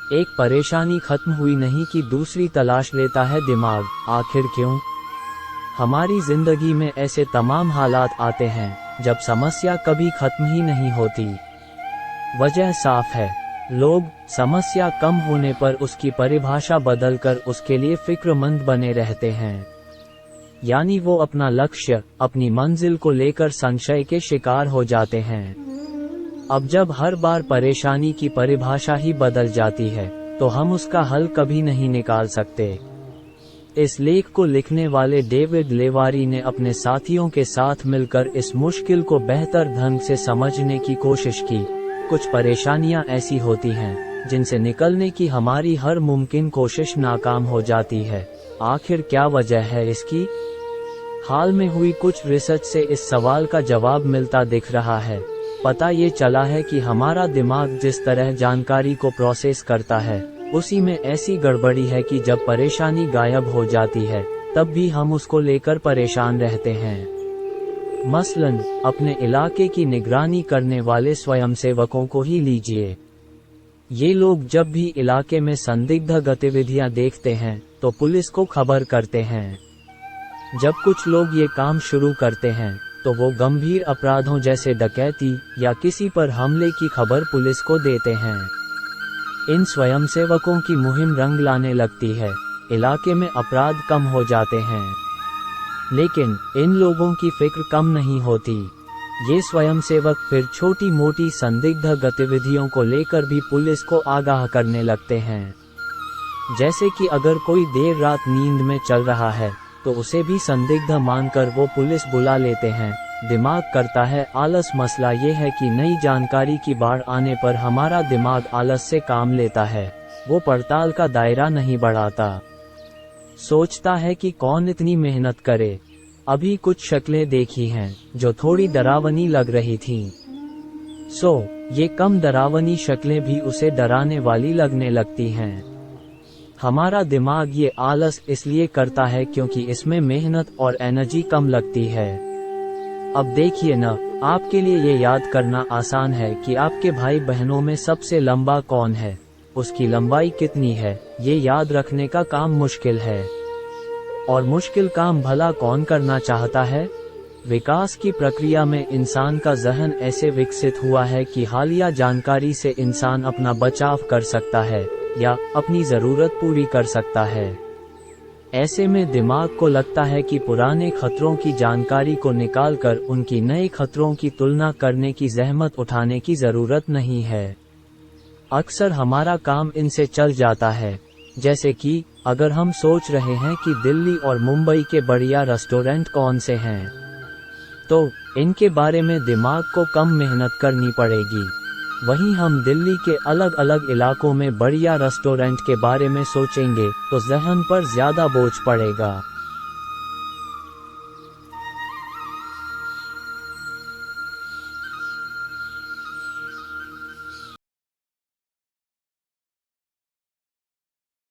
एक परेशानी खत्म हुई नहीं कि दूसरी तलाश लेता है दिमाग। आखिर क्यों? हमारी जिंदगी में ऐसे तमाम हालात आते हैं जब समस्या कभी खत्म ही नहीं होती। वजह साफ है, लोग समस्या कम होने पर उसकी परिभाषा बदलकर उसके लिए फिक्रमंद बने रहते हैं। यानी वो अपना लक्ष्य, अपनी मंजिल को लेकर संशय के शिकार हो जाते हैं। अब जब हर बार परेशानी की परिभाषा ही बदल जाती है तो हम उसका हल कभी नहीं निकाल सकते। इस लेख को लिखने वाले डेविड लेवारी ने अपने साथियों के साथ मिलकर इस मुश्किल को बेहतर ढंग से समझने की कोशिश की। कुछ परेशानियां ऐसी होती हैं जिनसे निकलने की हमारी हर मुमकिन कोशिश नाकाम हो जाती है। आखिर क्या वजह है इसकी? हाल में हुई कुछ रिसर्च से इस सवाल का जवाब मिलता दिख रहा है। पता ये चला है कि हमारा दिमाग जिस तरह जानकारी को प्रोसेस करता है, उसी में ऐसी गड़बड़ी है कि जब परेशानी गायब हो जाती है तब भी हम उसको लेकर परेशान रहते हैं। मसलन अपने इलाके की निगरानी करने वाले स्वयंसेवकों को ही लीजिए। ये लोग जब भी इलाके में संदिग्ध गतिविधियां देखते हैं तो पुलिस को खबर करते हैं। जब कुछ लोग ये काम शुरू करते हैं तो वो गंभीर अपराधों जैसे डकैती या किसी पर हमले की खबर पुलिस को देते हैं। इन स्वयंसेवकों की मुहिम रंग लाने लगती है, इलाके में अपराध कम हो जाते हैं। लेकिन इन लोगों की फिक्र कम नहीं होती। ये स्वयंसेवक फिर छोटी मोटी संदिग्ध गतिविधियों को लेकर भी पुलिस को आगाह करने लगते हैं। जैसे कि अगर कोई देर रात नींद में चल रहा है तो उसे भी संदिग्ध मानकर वो पुलिस बुला लेते हैं। दिमाग करता है आलस। मसला ये है कि नई जानकारी की बाढ़ आने पर हमारा दिमाग आलस से काम लेता है, वो पड़ताल का दायरा नहीं बढ़ाता। सोचता है कि कौन इतनी मेहनत करे। अभी कुछ शक्लें देखी हैं जो थोड़ी डरावनी लग रही थीं। ये कम डरावनी शक्लें भी उसे डराने वाली लगने लगती हैं। हमारा दिमाग ये आलस इसलिए करता है क्योंकि इसमें मेहनत और एनर्जी कम लगती है। अब देखिए न, आपके लिए ये याद करना आसान है कि आपके भाई बहनों में सबसे लंबा कौन है, उसकी लंबाई कितनी है। ये याद रखने का काम मुश्किल है। और मुश्किल काम भला कौन करना चाहता है? विकास की प्रक्रिया में इंसान का ज़हन ऐसे विकसित हुआ है कि हालिया जानकारी से इंसान अपना बचाव कर सकता है या अपनी जरूरत पूरी कर सकता है। ऐसे में दिमाग को लगता है कि पुराने खतरों की जानकारी को निकालकर उनकी नए खतरों की तुलना करने की जहमत उठाने की जरूरत नहीं है। अक्सर हमारा काम इनसे चल जाता है। जैसे कि अगर हम सोच रहे हैं कि दिल्ली और मुंबई के बढ़िया रेस्टोरेंट कौन से हैं, तो इनके बारे में दिमाग को कम मेहनत करनी पड़ेगी। वहीं हम दिल्ली के अलग अलग इलाकों में बढ़िया रेस्टोरेंट के बारे में सोचेंगे तो ज़हन पर ज़्यादा बोझ पड़ेगा।